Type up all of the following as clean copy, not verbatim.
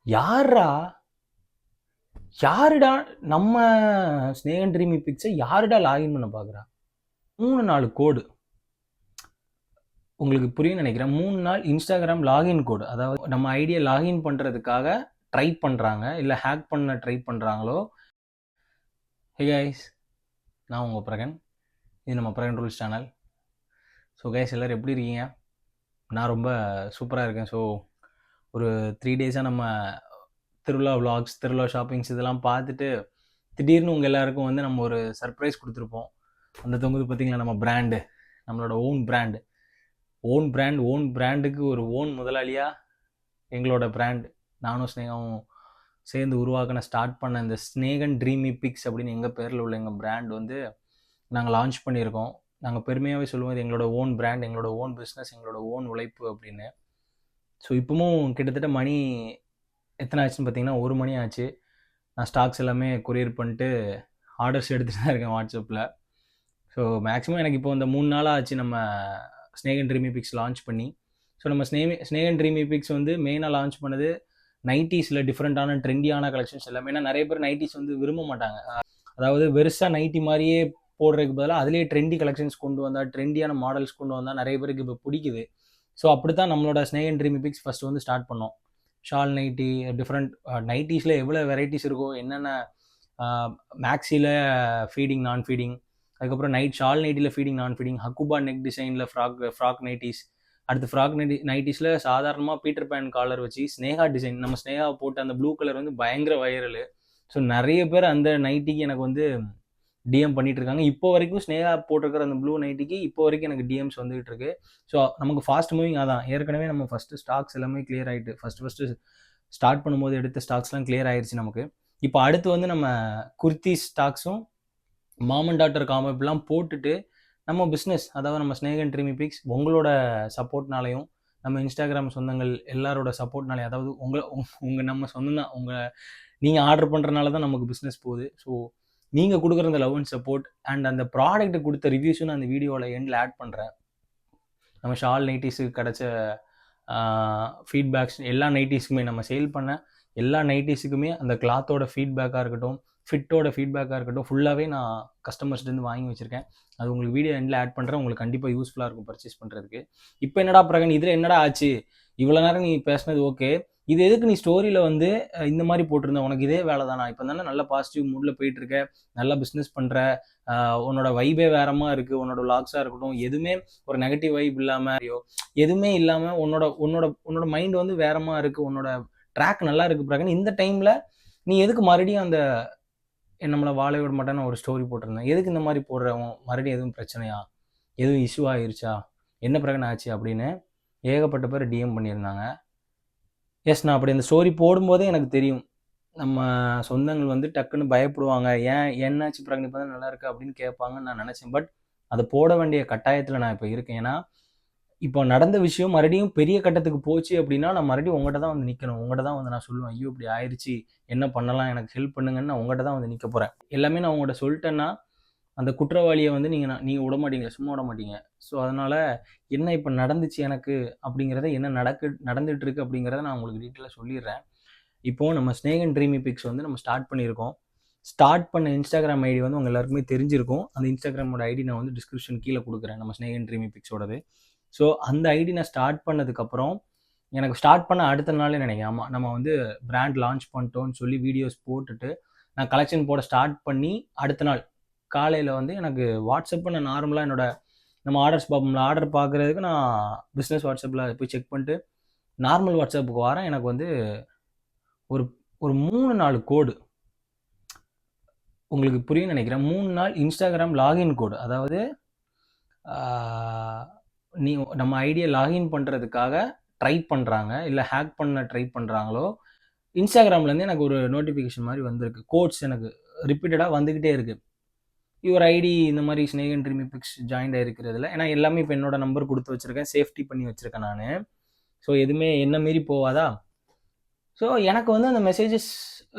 யார்ரா யாருடா நம்ம ஸ்னேகன் ட்ரீமி பிக்ஸை யாருடா லாகின் பண்ண பார்க்குறா? 3-4 கோடு உங்களுக்கு புரியும் நினைக்கிறேன். 3 நாள் இன்ஸ்டாகிராம் லாகின் கோடு, அதாவது நம்ம ஐடியா லாகின் பண்ணுறதுக்காக ட்ரை பண்ணுறாங்க, இல்லை ஹேக் பண்ண ட்ரை பண்ணுறாங்களோ. ஹே கைஸ், நான் உங்கள் பிரகன். இது நம்ம Brihan rules channel. So guys, எல்லோரும் எப்படி இருக்கீங்க? நான் ரொம்ப சூப்பராக இருக்கேன். ஸோ ஒரு 3 டேஸாக நம்ம திருவிழா விலாக்ஸ், திருவிழா ஷாப்பிங்ஸ் இதெல்லாம் பார்த்துட்டு திடீர்னு உங்கள் எல்லாருக்கும் வந்து நம்ம ஒரு சர்ப்ரைஸ் கொடுத்துருப்போம். அந்த தொகுதி பார்த்தீங்களா, நம்ம பிராண்டு, நம்மளோட ஓன் பிராண்டுக்கு ஒரு ஓன் முதலாளியாக எங்களோட பிராண்ட் நானும் ஸ்னேகாவும் சேர்ந்து ஸ்டார்ட் பண்ண இந்த ஸ்னேகன் ட்ரீமி பிக்ஸ் அப்படின்னு எங்கள் பேரில் உள்ள எங்கள் பிராண்ட் வந்து நாங்கள் லான்ச் பண்ணியிருக்கோம். நாங்கள் பெருமையாகவே சொல்லுவோம், இது எங்களோட ஓன் பிராண்ட், எங்களோட ஓன் பிஸ்னஸ், எங்களோட ஓன் உழைப்பு அப்படின்னு. ஸோ இப்போவும் கிட்டத்தட்ட மணி எத்தனை ஆச்சுன்னு பார்த்தீங்கன்னா 1 மணி ஆச்சு. நான் ஸ்டாக்ஸ் எல்லாமே கொரியர் பண்ணிட்டு ஆர்டர்ஸ் எடுத்துகிட்டு தான் இருக்கேன் வாட்ஸ்அப்பில். ஸோ மேக்ஸிமம் எனக்கு இப்போ இந்த 3 நாளாக ஆச்சு நம்ம ஸ்னேகன் ட்ரீமி பிக்ஸ் லான்ச் பண்ணி. ஸோ நம்ம ஸ்னேகன் ட்ரீமி பிக்ஸ் வந்து மெயினாக லான்ச் பண்ணது நைட்டிஸில் டிஃப்ரெண்ட்டான ட்ரெண்டியான கலெக்ஷன்ஸ் எல்லாமே. ஏன்னா நிறைய பேர் நைட்டிஸ் வந்து விரும்ப மாட்டாங்க. அதாவது வெறுசாக நைட்டி மாதிரியே போடுறதுக்கு பதிலாக அதுலேயே ட்ரெண்டி கலெக்ஷன்ஸ் கொண்டு வந்தால், ட்ரெண்டியான மாடல்ஸ் கொண்டு வந்தால் நிறைய பேருக்கு இப்போ பிடிக்குது. ஸோ அப்படி தான் நம்மளோட ஸ்னேகன் ட்ரீமி பிக்ஸ் ஃபஸ்ட்டு வந்து ஸ்டார்ட் பண்ணோம். ஷால் நைட்டி, டிஃப்ரெண்ட் நைட்டிஸில் எவ்வளோ வெரைட்டிஸ் இருக்கோ, என்னென்ன மேக்ஸியில் ஃபீடிங், நான் ஃபீடிங், அதுக்கப்புறம் shawl நைட்டியில் feeding, non feeding, ஹக்குபா neck டிசைனில் ஃப்ராக் நைட்டிஸ், அடுத்து ஃப்ராக் நைட்டிஸில் சாதாரணமாக பீட்டர் பேன் காலர் வச்சு ஸ்னேகா டிசைன், நம்ம ஸ்னேகா போட்டு அந்த ப்ளூ கலர் வந்து பயங்கர வைரலு. ஸோ நிறைய பேர் அந்த நைட்டிக்கு எனக்கு வந்து டிஎம் பண்ணிட்டு இருக்காங்க. இப்போ வரைக்கும் ஸ்னேகா போட்டிருக்கிற அந்த ப்ளூ நைட்டிக்கு இப்போ வரைக்கும் எனக்கு டிஎம்ஸ் வந்துகிட்டு இருக்கு. ஸோ நமக்கு ஃபாஸ்ட் மூவிங் அதான். ஏற்கனவே நம்ம ஃபஸ்ட்டு ஸ்டாக்ஸ் எல்லாமே கிளியர் ஆகிட்டு, ஃபஸ்ட்டு ஸ்டார்ட் பண்ணும்போது எடுத்த ஸ்டாக்ஸ்லாம் கிளியர் ஆயிடுச்சு நமக்கு. இப்போ அடுத்து வந்து நம்ம குர்த்தி ஸ்டாக்ஸும் மாம் அண்ட் டாட்டர் காம்பெல்லாம் போட்டுட்டு நம்ம பிஸ்னஸ், அதாவது நம்ம ஸ்னேகன் ட்ரீமி பிக்ஸ் உங்களோட சப்போர்ட்னாலையும், நம்ம இன்ஸ்டாகிராம் சொந்தங்கள் எல்லாரோட சப்போர்ட்னாலையும், அதாவது உங்கள் நம்ம சொந்தம் தான், நீங்கள் ஆர்டர் பண்ணுறனால தான் நமக்கு பிஸ்னஸ் போகுது. ஸோ நீங்கள் கொடுக்குற அந்த லவ் அண்ட் சப்போர்ட் அண்ட் அந்த ப்ராடக்ட் கொடுத்த ரிவ்யூஸும் நான் அந்த வீடியோவில் எண்டில் ஆட் பண்ணுறேன். நம்ம ஷால் நைட்டிஸுக்கு கிடச்ச ஃபீட்பேக்ஸ், எல்லா நைட்டிஸுக்குமே நம்ம சேல் பண்ண எல்லா நைட்டிஸுக்குமே அந்த கிளாத்தோட ஃபீட்பேக்காக இருக்கட்டும், ஃபிட்டோட ஃபீட்பேக்காக இருக்கட்டும், ஃபுல்லாகவே நான் கஸ்டமர்ஸ்லேருந்து வாங்கி வச்சுருக்கேன். அது உங்களுக்கு வீடியோ எண்டில் ஆட் பண்ணுறேன். உங்களுக்கு கண்டிப்பாக யூஸ்ஃபுல்லாக இருக்கும் பர்ச்சேஸ் பண்ணுறதுக்கு. இப்போ என்னடா பிரகன், இதில் என்னடா ஆச்சு? இவ்வளோ நேரம் நீ பேசினது ஓகே, இது எதுக்கு நீ ஸ்டோரியில் வந்து இந்த மாதிரி போட்டிருந்த? உனக்கு இதே வேலை தானா? இப்போ தானே நல்ல பாசிட்டிவ் மூடில் போயிட்டுருக்க, நல்லா பிஸ்னஸ் பண்ணுற, உன்னோட வைபே வேறமா இருக்குது, உன்னோட விளாக்ஸாக இருக்கட்டும், எதுவுமே ஒரு நெகட்டிவ் வைப் இல்லாமல், எதுவுமே இல்லாமல் உன்னோட உன்னோட உன்னோட மைண்ட் வந்து வேறமா இருக்குது, உன்னோட ட்ராக் நல்லா இருக்குது பிரகன். இந்த டைமில் நீ எதுக்கு மறுபடியும் அந்த நம்மளை வாழ விட மாட்டேன்னு ஒரு ஸ்டோரி போட்டிருந்தேன்? எதுக்கு இந்த மாதிரி போடுறவன்? மறுபடியும் எதுவும் பிரச்சனையா, எதுவும் இஷ்யூ ஆயிருச்சா, என்ன பிரச்சனை ஆச்சு அப்படின்னு ஏகப்பட்ட பேர் டிஎம் பண்ணியிருந்தாங்க. எஸ், நான் அப்படி அந்த ஸ்டோரி போடும்போதே எனக்கு தெரியும், நம்ம சொந்தங்கள் வந்து டக்குன்னு பயப்படுவாங்க. ஏன் என்னாச்சு பிரகன், இப்போ தான் நல்லா இருக்கு அப்படின்னு கேட்பாங்கன்னு நான் நினச்சேன். பட் அதை போட வேண்டிய கட்டாயத்தில் நான் இப்போ இருக்கேன். ஏன்னா இப்போ நடந்த விஷயம் மறுபடியும் பெரிய கட்டத்துக்கு போச்சு அப்படின்னா நான் மறுபடியும் உங்கள்கிட்ட தான் வந்து நிற்கணும். உங்கள்கிட்ட தான் வந்து நான் சொல்லுவேன், ஐயோ இப்படி ஆயிடுச்சு, என்ன பண்ணலாம், எனக்கு ஹெல்ப் பண்ணுங்கன்னு நான் உங்கள்கிட்ட தான் வந்து நிற்க போகிறேன். எல்லாமே நான் உங்கள்கிட்ட சொல்லிட்டேன்னா அந்த குற்றவாளியை வந்து நீங்கள் விட மாட்டீங்க, சும்மா விட மாட்டீங்க. ஸோ அதனால் என்ன இப்போ நடந்துச்சு எனக்கு அப்படிங்கிறத, என்ன நடந்துட்டு இருக்கு அப்படிங்கிறத நான் உங்களுக்கு டீட்டெயிலாக சொல்லிடுறேன். இப்போது நம்ம ஸ்னேகன் ட்ரீமி பிக்ஸ் வந்து நம்ம ஸ்டார்ட் பண்ணியிருக்கோம். ஸ்டார்ட் பண்ண இன்ஸ்டாகிராம் ஐடி வந்து உங்கள் எல்லாருக்குமே தெரிஞ்சிருக்கும். அந்த இன்ஸ்டாகிராமோட ஐடி நான் வந்து டிஸ்கிரிப்ஷன் கீழே கொடுக்குறேன், நம்ம ஸ்னேகன் ட்ரீமி பிக்ஸோடது. ஸோ அந்த ஐடி நான் ஸ்டார்ட் பண்ணதுக்கப்புறம் எனக்கு ஸ்டார்ட் பண்ண அடுத்த நாளே நினைக்கிறேன், ஆமாம் நம்ம வந்து பிராண்ட் லான்ச் பண்ணிட்டோம்னு சொல்லி வீடியோஸ் போட்டுட்டு நான் கலெக்ஷன் போட ஸ்டார்ட் பண்ணி அடுத்த நாள் காலையில் வந்து எனக்கு வாட்ஸ்அப்பை நான் நார்மலாக நம்ம ஆர்டர்ஸ் பார்ப்போம்ல, ஆர்டர் பார்க்குறதுக்கு நான் பிஸ்னஸ் வாட்ஸ்அப்பில் போய் செக் பண்ணிட்டு நார்மல் வாட்ஸ்அப்புக்கு வரேன். எனக்கு வந்து ஒரு ஒரு 3-4 கோடு உங்களுக்கு புரியும் நினைக்கிறேன். 3 நாள் இன்ஸ்டாகிராம் லாகின் கோடு, அதாவது நம்ம ஐடியா லாகின் பண்ணுறதுக்காக ட்ரை பண்ணுறாங்க, இல்லை ஹேக் பண்ண ட்ரை பண்ணுறாங்களோ, இன்ஸ்டாகிராம்லேருந்து எனக்கு ஒரு நோட்டிஃபிகேஷன் மாதிரி வந்திருக்கு. கோட்ஸ் எனக்கு ரிப்பீட்டடாக வந்துக்கிட்டே இருக்குது. யுவர் ஐடி இந்த மாதிரி ஸ்னேகன் ட்ரீமி பிக்ஸ் ஜாயின்ட் ஆகிருக்கிறதுல, ஏன்னா எல்லாமே இப்போ என்னோட நம்பர் கொடுத்து வச்சுருக்கேன், சேஃப்டி பண்ணி வச்சுருக்கேன் நான். ஸோ எதுவுமே என்ன மீறி போவாதா? ஸோ எனக்கு வந்து அந்த மெசேஜஸ்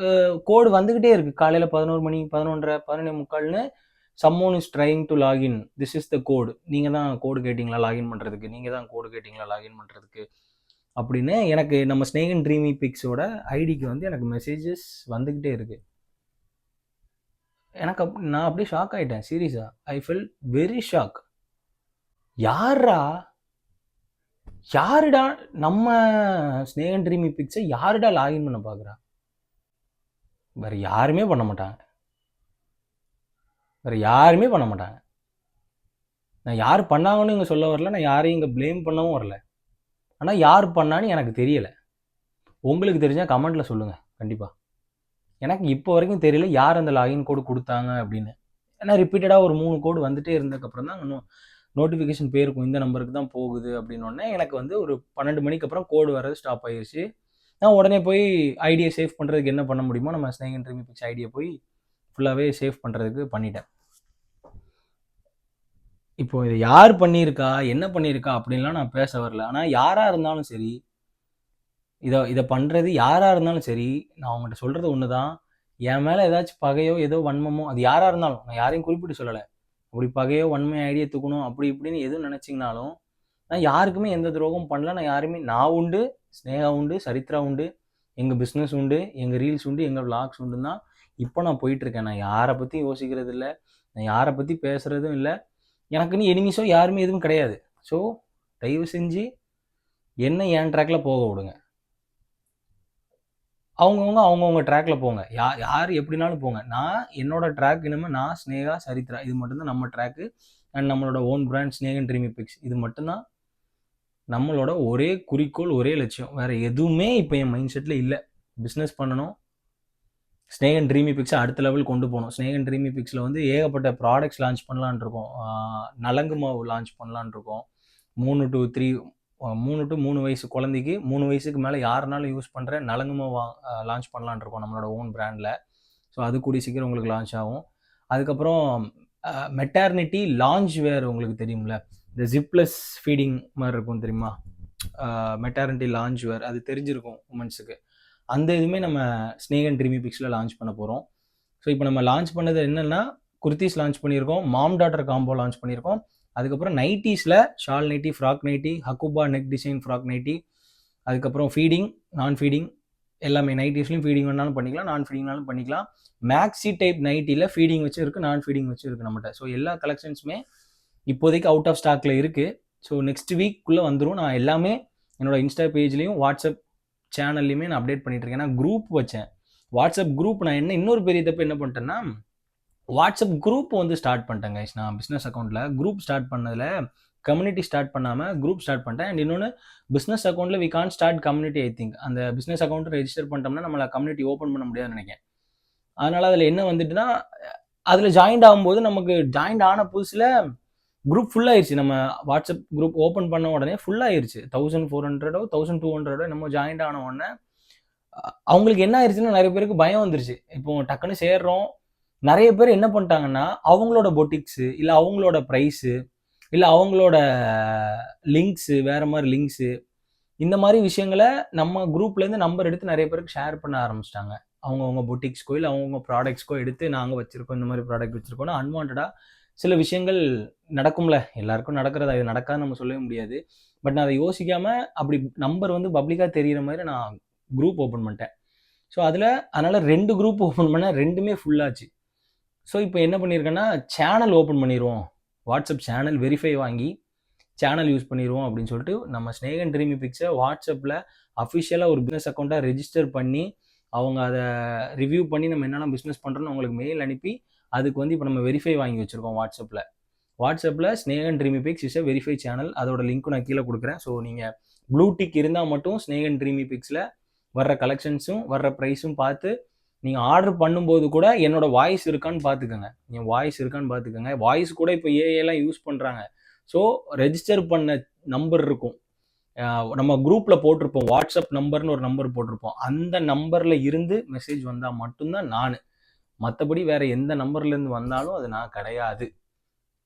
கோடு வந்துக்கிட்டே இருக்குது. காலையில் 11 மணி, 11:30, 11:45ன்னு someone is trying to login, this is the code, நீங்கள் தான் கோடு கேட்டிங்களா லாகின் பண்ணுறதுக்கு, நீங்கள் தான் கோடு கேட்டிங்களா லாகின் பண்ணுறதுக்கு, அப்படின்னு எனக்கு நம்ம ஸ்னேகன் ட்ரீமி பிக்ஸோட ஐடிக்கு வந்து எனக்கு மெசேஜஸ் வந்துக்கிட்டே இருக்குது. எனக்கு நான் அப்படியே ஷாக் ஆகிட்டேன். சீரியஸாக ஐ ஃபெல் வெரி ஷாக். யாரா யாருடா நம்ம ஸ்னேகன் ட்ரீமி பிக்ஸை யாருடா லாகின் பண்ண பார்க்குறா? வேறு யாருமே பண்ண மாட்டாங்க. நான் யார் பண்ணாங்கன்னு இங்கே சொல்ல வரல, நான் யாரையும் இங்கே ப்ளேம் பண்ணவும் வரல. ஆனால் யார் பண்ணான்னு எனக்கு தெரியலை. உங்களுக்கு தெரிஞ்சால் கமெண்ட்டில் சொல்லுங்கள் கண்டிப்பாக. எனக்கு இப்போ வரைக்கும் தெரியல யார் அந்த லாகின் கோடு கொடுத்தாங்க அப்படின்னு. ஏன்னா ரிப்பீட்டடாக ஒரு 3 கோடு வந்துட்டே இருந்ததுக்கப்புறம் தான் நோட்டிஃபிகேஷன் போயிருக்கும், இந்த நம்பருக்கு தான் போகுது அப்படின்னோடனே எனக்கு வந்து ஒரு 12 மணிக்கு அப்புறம் கோடு வர்றது ஸ்டாப் ஆயிடுச்சு. நான் உடனே போய் ஐடியை சேவ் பண்ணுறதுக்கு என்ன பண்ண முடியுமோ நம்ம ஸ்னேகன் ட்ரீமி பிக்ஸ் ஐடியை போய் ஃபுல்லாகவே சேவ் பண்ணுறதுக்கு பண்ணிட்டேன். இப்போ இதை யார் பண்ணியிருக்கா என்ன பண்ணியிருக்கா அப்படின்லாம் நான் பேச வரல. ஆனால் யாராக இருந்தாலும் சரி, இதை பண்ணுறது யாராக இருந்தாலும் சரி, நான் அவங்ககிட்ட சொல்கிறது ஒன்று தான். என் மேலே ஏதாச்சும் பகையோ ஏதோ வன்மமோ, அது யாராக இருந்தாலும், நான் யாரையும் குறிப்பிட்டு சொல்லலை, அப்படி பகையோ வன்மை ஐடியை தூக்கணும் அப்படி இப்படின்னு எதுவும் நினச்சிங்கனாலும், நான் யாருக்குமே எந்த துரோகமும் பண்ணல. நான் யாருமே, நான் உண்டு, ஸ்னேகா உண்டு, சரித்ரா உண்டு, எங்கள் பிஸ்னஸ் உண்டு, எங்கள் ரீல்ஸ் உண்டு, எங்கள் விளாக்ஸ் உண்டுன்னு தான் இப்போ நான் போயிட்டுருக்கேன். நான் யாரை பற்றி யோசிக்கிறது இல்லை, நான் யாரை பற்றி பேசுகிறதும் இல்லை. எனக்குன்னு எனிமிஸோ யாருமே எதுவும் கிடையாது. ஸோ தயவு செஞ்சு என்ன என் ட்ராக்கில் போக விடுங்க. அவங்கவுங்க ட்ராக்கில் போங்க. யார் எப்படினாலும் போங்க. நான் என்னோட ட்ராக் இனிமேல் நான் ஸ்னேகா சரித்ரா இது மட்டும்தான் நம்ம ட்ராக்கு. அண்ட் நம்மளோட own brand Snehan dreamy pics இது மட்டும்தான் நம்மளோட ஒரே குறிக்கோள், ஒரே லட்சியம். வேறு எதுவுமே இப்போ என் மைண்ட் செட்டில் இல்லை. பிஸ்னஸ் பண்ணணும், ஸ்னேகன் ட்ரீமி பிக்ஸை அடுத்த லெவல் கொண்டு போகணும். ஸ்னேகன் ட்ரீமி பிக்ஸில் வந்து ஏகப்பட்ட ப்ராடக்ட்ஸ் லான்ச் பண்ணலான் இருக்கோம். நலங்கு மாவு லான்ச் பண்ணலான் இருக்கோம். 3 to 3 வயசு குழந்தைக்கு, 3 வயசுக்கு மேலே யாருனாலும் யூஸ் பண்ணுற நலங்கு மாவு லான்ச் பண்ணலான் இருக்கோம் நம்மளோட ஓன் பிராண்டில். ஸோ அது கூடிய சீக்கிரம் உங்களுக்கு லான்ச் ஆகும். அதுக்கப்புறம் மெட்டர்னிட்டி லான்ச் வேர் உங்களுக்கு தெரியும்ல, இந்த ஜிப்லெஸ் ஃபீடிங் மாதிரி இருக்கும் தெரியுமா, மெட்டர்னிட்டி லான்ச் வேர், அது தெரிஞ்சிருக்கும் உமன்ஸுக்கு. அந்த இதுவுமே நம்ம ஸ்னேகன் ட்ரீமி பிக்ஸில் லான்ச் பண்ண போகிறோம். ஸோ இப்போ நம்ம லான்ச் பண்ணது என்னென்னா, குர்த்திஸ் லான்ச் பண்ணியிருக்கோம், மாம் டாட்டர் காம்போ லான்ச் பண்ணியிருக்கோம். அதுக்கப்புறம் நைட்டிஸில் ஷால் நைட்டி, ஃப்ராக் நைட்டி, ஹக்குபா நெக் டிசைன் ஃப்ராக் நைட்டி, அதுக்கப்புறம் ஃபீடிங், நான் ஃபீடிங் எல்லாமே. நைட்டிஸ்லையும் ஃபீடிங் வேணாலும் பண்ணிக்கலாம், நான் ஃபீடிங்னாலும் பண்ணிக்கலாம். மேக்ஸி டைப் நைட்டியில் ஃபீடிங் வச்சு இருக்குது, நான் ஃபீடிங் வச்சு இருக்குது நம்மகிட்ட. ஸோ எல்லா கலெக்ஷன்ஸுமே இப்போதைக்கு அவுட் ஆஃப் ஸ்டாக்கில் இருக்குது. ஸோ நெக்ஸ்ட் வீக்குள்ளே வந்துடும். நான் எல்லாமே என்னோடய இன்ஸ்டா பேஜ்லேயும் வாட்ஸ்அப் சேனல்லையுமே நான் அப்டேட் பண்ணிட்டு இருக்கேன். நான் குரூப் வச்சேன், வாட்ஸ்அப் குரூப். நான் இன்னொரு பெரிய தப்பு என்ன பண்ணிட்டேன்னா, வாட்ஸ்அப் குரூப் வந்து ஸ்டார்ட் பண்ணிட்டேன் கைஸ். நான் பிஸ்னஸ் அக்கௌண்ட்டில் குரூப் ஸ்டார்ட் பண்ணதில் கம்யூனிட்டி ஸ்டார்ட் பண்ணாமல் குரூப் ஸ்டார்ட் பண்ணிட்டேன். அண்ட் இன்னொன்று, பிஸ்னஸ் அக்கௌண்ட்டில் we can start community. I think அந்த பிஸ்னஸ் அக்கௌண்ட் ரெஜிஸ்டர் பண்ணிட்டோம்னா நம்மளை கம்யூனிட்டி ஓப்பன் பண்ண முடியாதுன்னு நினைக்கிறேன். அதனால் அதில் என்ன வந்துட்டுனா, அதில் ஜாயின்ட் ஆகும்போது நமக்கு ஜாயின்ட் ஆன புதுசில் குரூப் ஃபுல்லாகிடுச்சு. நம்ம வாட்ஸ்அப் குரூப் ஓப்பன் பண்ண உடனே ஃபுல்லாகிடுச்சு. 1400 1200 நம்ம ஜாயின்ட் ஆன உடனே அவங்களுக்கு என்ன ஆயிடுச்சுன்னா, நிறைய பேருக்கு பயம் வந்துருச்சு. இப்போ டக்குன்னு சேர்றோம், நிறைய பேர் என்ன பண்ணிட்டாங்கன்னா, அவங்களோட பொட்டிக்ஸு இல்லை அவங்களோட ப்ரைஸு இல்லை அவங்களோட லிங்க்ஸு, வேறு மாதிரி லிங்க்ஸு, இந்த மாதிரி விஷயங்களை நம்ம குரூப்லேருந்து நம்பர் எடுத்து நிறைய பேருக்கு ஷேர் பண்ண ஆரம்பிச்சிட்டாங்க. அவங்கவுங்க பொட்டிக்ஸ்க்கோ இல்லை அவங்கவுங்க ப்ராடக்ட்ஸ்க்கோ எடுத்து நாங்கள் வச்சுருக்கோம், இந்த மாதிரி ப்ராடக்ட் வச்சுருக்கோன்னா அன்வான்டாக சில விஷயங்கள் நடக்கும்ல. எல்லாருக்கும் நடக்கிறதா, இது நடக்காது நம்ம சொல்லவே முடியாது. பட் நான் அதை யோசிக்காமல் அப்படி நம்பர் வந்து பப்ளிக்காக தெரிகிற மாதிரி நான் குரூப் ஓப்பன் பண்ணிட்டேன். ஸோ அதனால் 2 குரூப் ஓப்பன் பண்ணேன், 2மே ஃபுல்லாச்சு. ஸோ இப்போ என்ன பண்ணியிருக்கேன்னா, சேனல் ஓப்பன் பண்ணிடுவோம், வாட்ஸ்அப் சேனல் வெரிஃபை வாங்கி சேனல் யூஸ் பண்ணிடுவோம் அப்படின்னு சொல்லிட்டு நம்ம ஸ்னேகன் ட்ரீமி பிக்ஸை வாட்ஸ்அப்பில் அஃபிஷியலாக ஒரு பிஸ்னஸ் அக்கௌண்ட்டாக ரெஜிஸ்டர் பண்ணி, அவங்க அதை ரிவ்யூ பண்ணி நம்ம என்னென்ன பிஸ்னஸ் பண்ணுறோன்னு அவங்களுக்கு மெயில் அனுப்பி, அதுக்கு வந்து இப்போ நம்ம வெரிஃபை வாங்கி வச்சுருக்கோம் வாட்ஸ்அப்பில் Snehan dreamy pics is verify channel. அதோட லிங்க்கும் நான் கீழே கொடுக்குறேன். ஸோ நீங்கள் ப்ளூ டிக் இருந்தால் மட்டும் ஸ்னேகன் ட்ரீமி பிக்ஸில் வர்ற கலெக்ஷன்ஸும் வர்ற ப்ரைஸும் பார்த்து நீங்கள் ஆர்டர் பண்ணும்போது கூட என்னோட வாய்ஸ் இருக்கான்னு பார்த்துக்கோங்க. என் வாய்ஸ் இருக்கான்னு பார்த்துக்கோங்க. வாய்ஸ் கூட இப்போ ஏஐலாம் யூஸ் பண்ணுறாங்க. ஸோ ரெஜிஸ்டர் பண்ண நம்பர் இருக்கும், நம்ம குரூப்பில் போட்டிருப்போம், வாட்ஸ்அப் நம்பர்னு ஒரு நம்பர் போட்டிருப்போம். அந்த நம்பரில் இருந்து மெசேஜ் வந்தால் மட்டும்தான் நான். மற்றபடி வேறு எந்த நம்பர்லேருந்து வந்தாலும் அது நான் கிடையாது.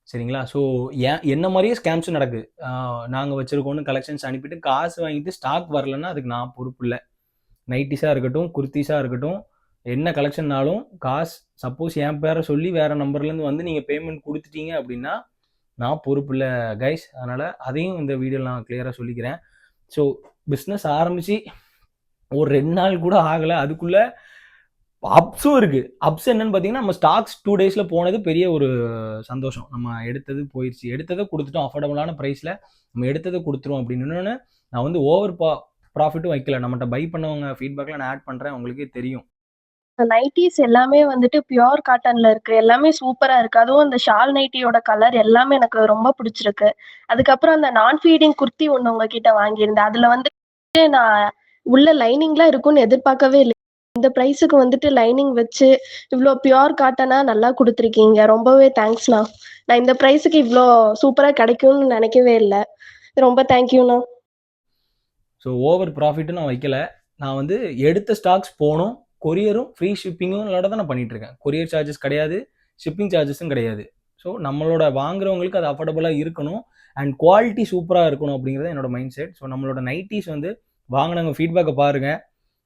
சரிங்களா? ஸோ என்ன மாதிரியே ஸ்கேம்ஸும் நடக்குது. நாங்கள் வச்சுருக்கோன்னு கலெக்ஷன்ஸ் அனுப்பிட்டு காசு வாங்கிட்டு ஸ்டாக் வரலன்னா அதுக்கு நான் பொறுப்பு இல்லை. நைட்டிஸாக இருக்கட்டும், குர்த்திஸாக இருக்கட்டும், என்ன கலெக்ஷன்னாலும் காசு சப்போஸ் என் பேரை சொல்லி வேறு நம்பர்லேருந்து வந்து நீங்கள் பேமெண்ட் கொடுத்துட்டீங்க அப்படின்னா நான் பொறுப்பு இல்லை கைஸ். அதனால் அதையும் இந்த வீடியோவில் நான் கிளியராக சொல்லிக்கிறேன். ஸோ பிஸ்னஸ் ஆரம்பித்து ஒரு 2 நாள் கூட ஆகலை, அதுக்குள்ளே அப்ஸும் இருக்குது. அப்ஸ் என்னன்னு பார்த்தீங்கன்னா, நம்ம ஸ்டாக்ஸ் 2 டேஸில் போனது பெரிய ஒரு சந்தோஷம். நம்ம எடுத்தது போயிடுச்சு, எடுத்ததை கொடுத்துட்டோம், அஃபோர்டபுளான ப்ரைஸில் நம்ம எடுத்ததை கொடுத்துருவோம் அப்படின்னு. இன்னொன்று, நான் வந்து ஓவர் ப்ராஃபிட்டும் வைக்கல. நம்மகிட்ட பை பண்ணவங்க ஃபீட்பேக்கில் நான் ஆட் பண்ணுறேன், உங்களுக்கே தெரியும். நைட்டீஸ் எல்லாமே வந்துட்டு பியூர் காட்டன்ல இருக்கு. எல்லாமே சூப்பரா இருக்கு. அதுவும் அந்த ஷால் நைட்டியோட கலர் எல்லாமே எனக்கு ரொம்ப பிடிச்சிருக்கு. அதுக்கப்புறம் அந்த நான் ஃபீடிங் குர்த்தி ஒண்ணு உங்ககிட்ட வாங்கியிருந்தேன். அதுல வந்துட்டு நான் உள்ள லைனிங்லாம் இருக்கும்னு எதிர்பார்க்கவே இல்ல. இந்த பிரைஸுக்கு வந்துட்டு லைனிங் வச்சு இவ்ளோ பியூர் காட்டனா நல்லா குடுத்துருக்கீங்க. ரொம்பவே தேங்க்ஸ்ண்ணா. நான் இந்த பிரைஸுக்கு இவ்ளோ சூப்பரா கிடைக்கும்னு நினைக்கவே இல்ல. ரொம்ப தேங்க்யூண்ணா. ஸோ ஓவர் ப்ராஃபிட்டும் நான் வைக்கல. நான் வந்து எடுத்த ஸ்டாக்ஸ் போகணும், கொரியரும் ஃப்ரீ ஷிப்பிங்கும் தான் நான் பண்ணிகிட்ருக்கேன். கொரியர் சார்ஜஸ் கிடையாது, ஷிப்பிங் சார்ஜஸும் கிடையாது. ஸோ நம்மளோட வாங்குறவங்களுக்கு அது அஃபோர்டபுளாக இருக்கணும் அண்ட் குவாலிட்டி சூப்பராக இருக்கணும் அப்படிங்கிறது என்னோட மைண்ட் செட். ஸோ நம்மளோட நைட்டீஸ் வந்து வாங்கினவங்க ஃபீட்பேக்கை பாருங்கள்.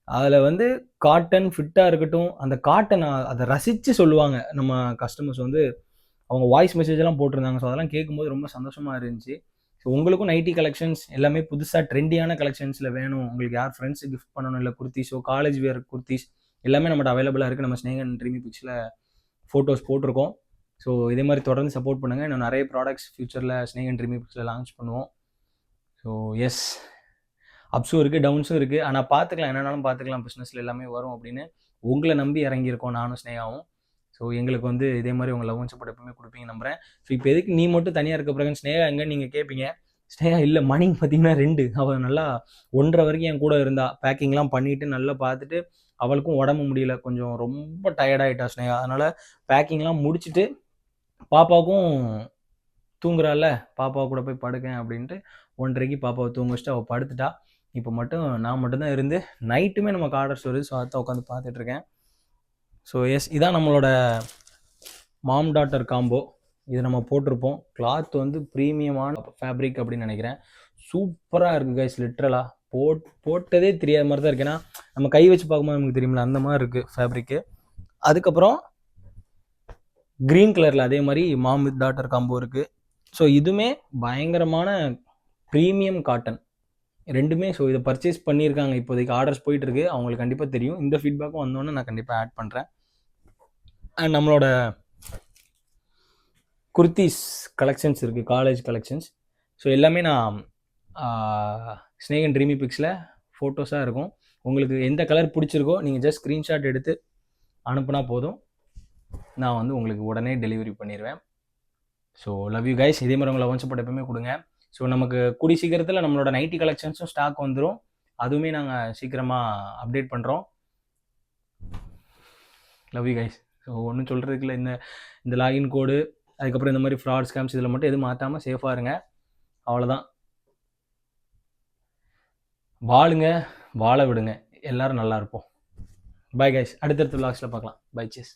அதில் வந்து காட்டன் ஃபிட்டாக இருக்கட்டும், அந்த காட்டன் அதை ரசித்து சொல்லுவாங்க நம்ம கஸ்டமர்ஸ் வந்து. அவங்க வாய்ஸ் மெசேஜெல்லாம் போட்டிருந்தாங்க. ஸோ அதெல்லாம் கேட்கும்போது ரொம்ப சந்தோஷமாக இருந்துச்சு. ஸோ உங்களுக்கும் நைட்டி கலெக்ஷன்ஸ் எல்லாமே புதுசாக ட்ரெண்டியான கலெக்ஷன்ஸில் வேணும், உங்களுக்கு யார் ஃப்ரெண்ட்ஸு கிஃப்ட் பண்ணணும், இல்லை குர்த்திஸோ காலேஜ் வேர் குர்த்திஸ் எல்லாமே நம்மகிட்ட அவைலபிளாக இருக்குது. நம்ம ஸ்னேகன் ட்ரீமி பிக்ஸில் ஃபோட்டோஸ் போட்டிருக்கோம். ஸோ இதே மாதிரி தொடர்ந்து சப்போர்ட் பண்ணுங்கள். இன்னும் நிறைய ப்ராடக்ட்ஸ் ஃபியூச்சரில் ஸ்னேகன் ட்ரீமி பிக்ஸில் லான்ச் பண்ணுவோம். ஸோ எஸ், அப்ஸும் இருக்குது, டவுன்ஸும் இருக்குது. ஆனால் பார்த்துக்கலாம், என்னென்னாலும் பார்த்துக்கலாம், பிஸ்னஸில் எல்லாமே வரும் அப்படின்னு உங்களை நம்பி இறங்கியிருக்கோம் நானும் ஸ்னேகாவும். ஸோ எங்களுக்கு வந்து இதே மாதிரி உங்கள் லவ் சப்போர்ட் எப்பவுமே கொடுப்பீங்க நம்புறேன். ஸோ இப்போ எதுக்கு நீ மட்டும் தனியாக இருக்க பிறகு ஸ்னேகா எங்கன்னு நீங்கள் கேட்பீங்க. ஸ்னேகா இல்லை, மணி பார்த்தீங்கன்னா 2, அவள் நல்லா 1:30 வரைக்கும் என் கூட இருந்தா, பேக்கிங்லாம் பண்ணிவிட்டு நல்லா பார்த்துட்டு. அவளுக்கும் உடம்பு முடியல, கொஞ்சம் ரொம்ப டயர்டாயிட்டா ஸ்னேகா. அதனால் பேக்கிங்லாம் முடிச்சுட்டு பாப்பாவுக்கும் தூங்குறாள், பாப்பா கூட போய் படுக்கேன் அப்படின்ட்டு 1:30க்கு பாப்பாவை தூங்க வச்சுட்டு அவள் படுத்துட்டா. இப்போ மட்டும் நான் மட்டும்தான் இருந்து நைட்டுமே நமக்கு ஆர்டர்ஸ் வருது. ஸோ அதை உட்காந்து பார்த்துட்ருக்கேன். ஸோ எஸ், இதான் நம்மளோட மாம் டாட்டர் காம்போ. இது நம்ம போட்டிருப்போம். கிளாத் வந்து ப்ரீமியமான ஃபேப்ரிக் அப்படின்னு நினைக்கிறேன். சூப்பராக இருக்குது கைஸ், லிட்ரலாக போட்டதே தெரியாத மாதிரி தான் இருக்குது. ஏன்னா நம்ம கை வச்சு பார்க்கும்போது நமக்கு தெரியுமில்ல, அந்த மாதிரி இருக்குது ஃபேப்ரிக்கு. அதுக்கப்புறம் க்ரீன் கலரில் அதே மாதிரி மாம் வித் டாட்டர் காம்போ இருக்குது. ஸோ இதுவுமே பயங்கரமான ப்ரீமியம் காட்டன் ரெண்டுமே. ஸோ இதை பர்ச்சேஸ் பண்ணியிருக்காங்க, இப்போதைக்கு ஆர்டர்ஸ் போயிட்டுருக்கு, அவங்களுக்கு கண்டிப்பாக தெரியும். இந்த ஃபீட்பேக்கும் வந்தோன்னே நான் கண்டிப்பாக ஆட் பண்ணுறேன். அண்ட் நம்மளோட குர்த்திஸ் கலெக்ஷன்ஸ் இருக்குது, காலேஜ் கலெக்ஷன்ஸ். ஸோ எல்லாமே நான் ஸ்னேகன் ட்ரீமி பிக்ஸில் ஃபோட்டோஸாக இருக்கும். உங்களுக்கு எந்த கலர் பிடிச்சிருக்கோ நீங்கள் ஜஸ்ட் ஸ்க்ரீன்ஷாட் எடுத்து அனுப்புனா போதும், நான் வந்து உங்களுக்கு உடனே டெலிவரி பண்ணிடுவேன். So love you guys. இதே மாதிரி உங்களை லவ் சப்போர்ட் எப்பவுமே கொடுங்க. ஸோ நமக்கு கூடி சீக்கிரத்தில் நம்மளோட நைட்டி கலெக்ஷன்ஸும் ஸ்டாக் வந்துடும். அதுவுமே நாங்கள் சீக்கிரமாக அப்டேட் பண்ணுறோம். Love you guys. ஸோ ஒன்றும் சொல்கிறதுக்கு இல்லை, இந்த லாகின் கோடு அதுக்கப்புறம் இந்த மாதிரி ஃப்ராட் ஸ்கேம்ஸ் இதில் மட்டும் எதுவும் மாற்றாமல் சேஃபாக இருங்க. அவ்வளோதான். வாழுங்க, வாழ விடுங்க, எல்லோரும் நல்லா இருப்போம். Bye guys. அடுத்தடுத்த விளாக்ஸில் பார்க்கலாம். Bye, chase.